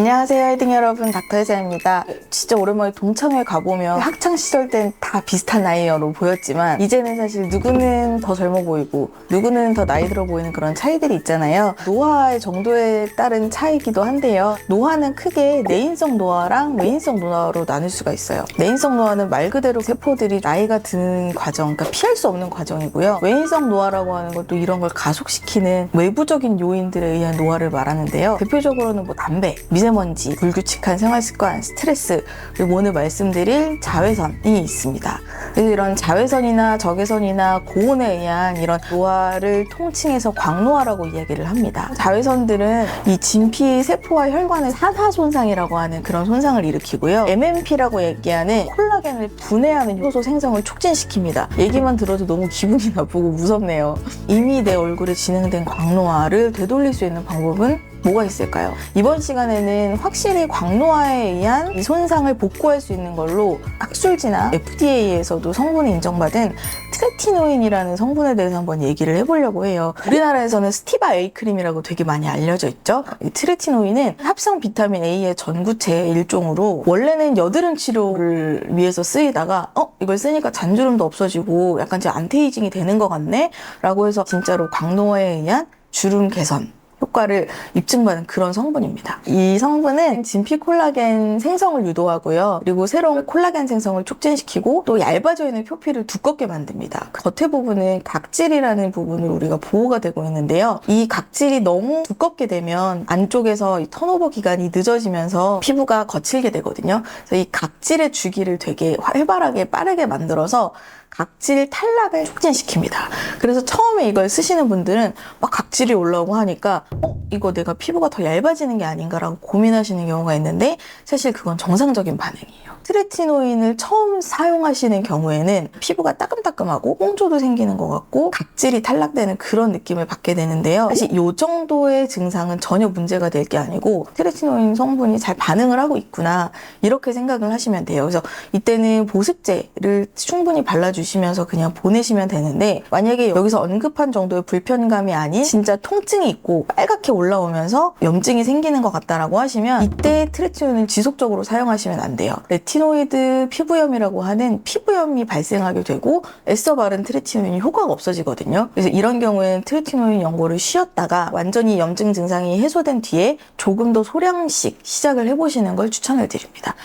안녕하세요 헤딩 여러분, 닥터혜자입니다. 진짜 오랜만에 동창회 가보면 학창시절 땐 다 비슷한 나이로 보였지만 이제는 사실 누구는 더 젊어 보이고 누구는 더 나이 들어 보이는 그런 차이들이 있잖아요. 노화의 정도에 따른 차이기도 한데요. 노화는 크게 내인성 노화랑 외인성 노화로 나눌 수가 있어요. 내인성 노화는 말 그대로 세포들이 나이가 드는 과정, 그러니까 피할 수 없는 과정이고요. 외인성 노화라고 하는 것도 이런 걸 가속시키는 외부적인 요인들에 의한 노화를 말하는데요. 대표적으로는 뭐 담배, 미세먼지, 불규칙한 생활습관, 스트레스, 그리고 오늘 말씀드릴 자외선이 있습니다. 그래서 이런 자외선이나 적외선이나 고온에 의한 이런 노화를 통칭해서 광노화라고 이야기를 합니다. 자외선들은 이 진피 세포와 혈관의 산화 손상이라고 하는 그런 손상을 일으키고요. MMP라고 얘기하는 콜라겐을 분해하는 효소 생성을 촉진시킵니다. 얘기만 들어도 너무 기분이 나쁘고 무섭네요. 이미 내 얼굴에 진행된 광노화를 되돌릴 수 있는 방법은 뭐가 있을까요? 이번 시간에는 확실히 광노화에 의한 이 손상을 복구할 수 있는 걸로 학술지나 FDA에서도 성분이 인정받은 트레티노인이라는 성분에 대해서 한번 얘기를 해보려고 해요. 우리나라에서는 스티바 A 크림이라고 되게 많이 알려져 있죠. 이 트레티노인은 합성 비타민 A의 전구체의 일종으로 원래는 여드름 치료를 위해서 쓰이다가 이걸 쓰니까 잔주름도 없어지고 약간 안티에이징이 되는 것 같네? 라고 해서 진짜로 광노화에 의한 주름 개선 효과를 입증받은 그런 성분입니다. 이 성분은 진피 콜라겐 생성을 유도하고요. 그리고 새로운 콜라겐 생성을 촉진시키고 또 얇아져 있는 표피를 두껍게 만듭니다. 겉에 부분은 각질이라는 부분으로 우리가 보호가 되고 있는데요. 이 각질이 너무 두껍게 되면 안쪽에서 이 턴오버 기간이 늦어지면서 피부가 거칠게 되거든요. 그래서 이 각질의 주기를 되게 활발하게 빠르게 만들어서 각질 탈락을 촉진시킵니다. 그래서 처음에 이걸 쓰시는 분들은 막 각질이 올라오고 하니까 이거 내가 피부가 더 얇아지는 게 아닌가라고 고민하시는 경우가 있는데 사실 그건 정상적인 반응이에요. 트레티노인을 처음 사용하시는 경우에는 피부가 따끔따끔하고 홍조도 생기는 것 같고 각질이 탈락되는 그런 느낌을 받게 되는데요. 사실 이 정도의 증상은 전혀 문제가 될 게 아니고 트레티노인 성분이 잘 반응을 하고 있구나 이렇게 생각을 하시면 돼요. 그래서 이때는 보습제를 충분히 발라주시면서 그냥 보내시면 되는데 만약에 여기서 언급한 정도의 불편감이 아닌 진짜 통증이 있고 빨갛게 올라오면서 염증이 생기는 것 같다라고 하시면 이때 트레티노인을 지속적으로 사용하시면 안 돼요. 레티노이드 피부염이라고 하는 피부염이 발생하게 되고 애써 바른 트레티노인이 효과가 없어지거든요. 그래서 이런 경우에는 트레티노인 연고를 쉬었다가 완전히 염증 증상이 해소된 뒤에 조금 더 소량씩 시작을 해보시는 걸 추천을 드립니다.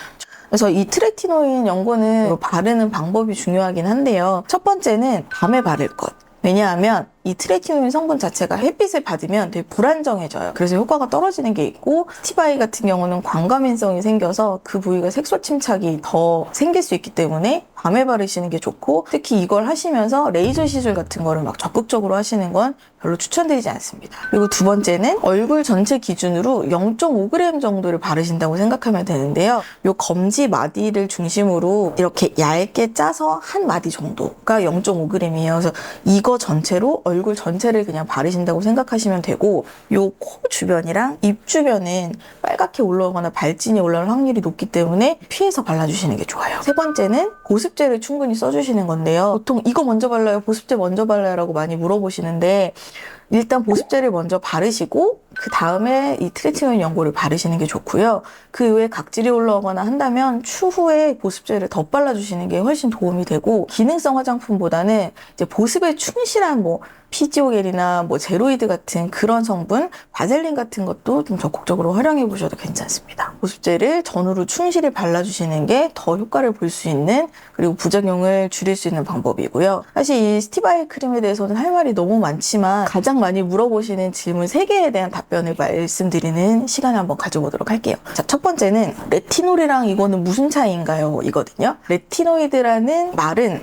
그래서 이 트레티노인 연고는 바르는 방법이 중요하긴 한데요. 첫 번째는 밤에 바를 것. 왜냐하면 이 트레티노인 성분 자체가 햇빛을 받으면 되게 불안정해져요. 그래서 효과가 떨어지는 게 있고 스티바이 같은 경우는 광과민성이 생겨서 그 부위가 색소 침착이 더 생길 수 있기 때문에 밤에 바르시는 게 좋고 특히 이걸 하시면서 레이저 시술 같은 거를 막 적극적으로 하시는 건 별로 추천드리지 않습니다. 그리고 두 번째는 얼굴 전체 기준으로 0.5g 정도를 바르신다고 생각하면 되는데요. 요 검지 마디를 중심으로 이렇게 얇게 짜서 한 마디 정도가 0.5g이에요. 그래서 이거 전체로 얼굴 전체를 그냥 바르신다고 생각하시면 되고 요 코 주변이랑 입 주변은 빨갛게 올라오거나 발진이 올라올 확률이 높기 때문에 피해서 발라주시는 게 좋아요. 세 번째는 보습제를 충분히 써주시는 건데요. 보통 이거 먼저 발라요? 보습제 먼저 발라요? 라고 많이 물어보시는데 일단 보습제를 먼저 바르시고 그 다음에 이 트레티노인 연고를 바르시는 게 좋고요. 그 외에 각질이 올라오거나 한다면 추후에 보습제를 덧발라주시는 게 훨씬 도움이 되고 기능성 화장품보다는 이제 보습에 충실한 피지오겔이나 제로이드 같은 그런 성분, 바셀린 같은 것도 좀 적극적으로 활용해 보셔도 괜찮습니다. 보습제를 전후로 충실히 발라주시는 게 더 효과를 볼 수 있는 그리고 부작용을 줄일 수 있는 방법이고요. 사실 이 스티바이 크림에 대해서는 할 말이 너무 많지만 가장 많이 물어보시는 질문 3개에 대한 답변을 말씀드리는 시간을 한번 가져보도록 할게요. 자, 첫 번째는 레티놀이랑 이거는 무슨 차이인가요? 이거든요. 레티노이드라는 말은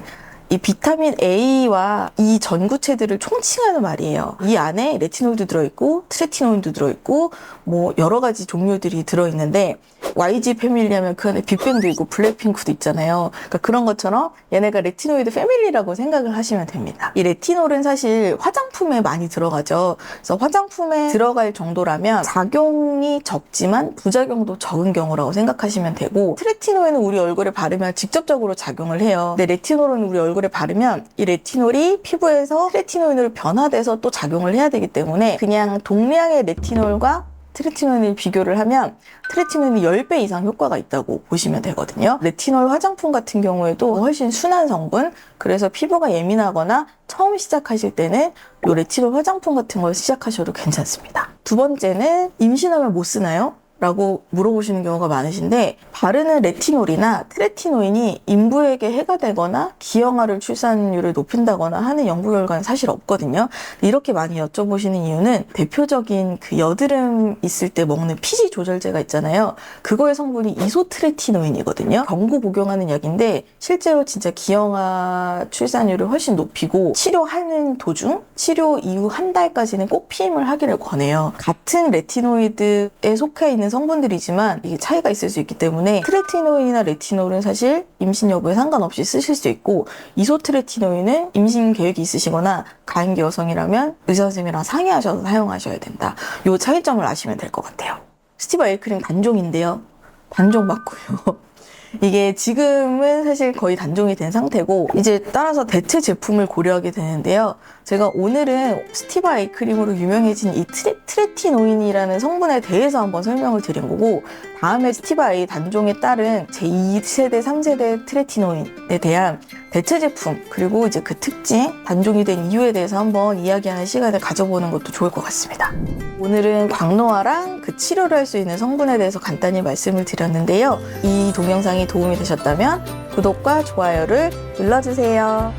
이 비타민 A와 이 전구체들을 총칭하는 말이에요. 이 안에 레티놀도 들어있고 트레티노인도 들어있고 여러 가지 종류들이 들어있는데 YG 패밀리 하면 그 안에 빅뱅도 있고 블랙핑크도 있잖아요. 그러니까 그런 것처럼 얘네가 레티노이드 패밀리라고 생각을 하시면 됩니다. 이 레티놀은 사실 화장품에 많이 들어가죠. 그래서 화장품에 들어갈 정도라면 작용이 적지만 부작용도 적은 경우라고 생각하시면 되고 트레티노인은 우리 얼굴에 바르면 직접적으로 작용을 해요. 근데 레티놀은 우리 얼굴에 바르면 이 레티놀이 피부에서 트레티노인으로 변화돼서 또 작용을 해야 되기 때문에 그냥 동량의 레티놀과 트리트노인을 비교를 하면 트리트노인이 10배 이상 효과가 있다고 보시면 되거든요. 레티놀 화장품 같은 경우에도 훨씬 순한 성분, 그래서 피부가 예민하거나 처음 시작하실 때는 이 레티놀 화장품 같은 걸 시작하셔도 괜찮습니다. 두 번째는 임신하면 못 쓰나요? 라고 물어보시는 경우가 많으신데, 바르는 레티놀이나 트레티노인이 인부에게 해가 되거나 기형아를 출산율을 높인다거나 하는 연구 결과는 사실 없거든요. 이렇게 많이 여쭤보시는 이유는 대표적인 그 여드름 있을 때 먹는 피지 조절제가 있잖아요. 그거의 성분이 이소트레티노인이거든요. 경구 복용하는 약인데 실제로 진짜 기형아 출산율을 훨씬 높이고, 치료하는 도중, 치료 이후 한 달까지는 꼭 피임을 하기를 권해요. 같은 레티노이드에 속해 있는 성분들이지만 이게 차이가 있을 수 있기 때문에 트레티노인이나 레티놀은 사실 임신 여부에 상관없이 쓰실 수 있고, 이소트레티노인은 임신 계획이 있으시거나 가임기 여성이라면 의사 선생님이랑 상의하셔서 사용하셔야 된다. 이 차이점을 아시면 될 것 같아요. 스티바 에이크림 단종인데요. 단종 맞고요. 이게 지금은 사실 거의 단종이 된 상태고, 이제 따라서 대체 제품을 고려하게 되는데요. 제가 오늘은 스티바 에이크림으로 유명해진 이 트레티노인이라는 성분에 대해서 한번 설명을 드린 거고, 다음에 스티바 에이 단종에 따른 제2세대, 3세대 트레티노인에 대한 대체 제품, 그리고 이제 그 특징, 단종이 된 이유에 대해서 한번 이야기하는 시간을 가져보는 것도 좋을 것 같습니다. 오늘은 광노화랑 그 치료를 할 수 있는 성분에 대해서 간단히 말씀을 드렸는데요. 이 동영상이 도움이 되셨다면 구독과 좋아요를 눌러주세요.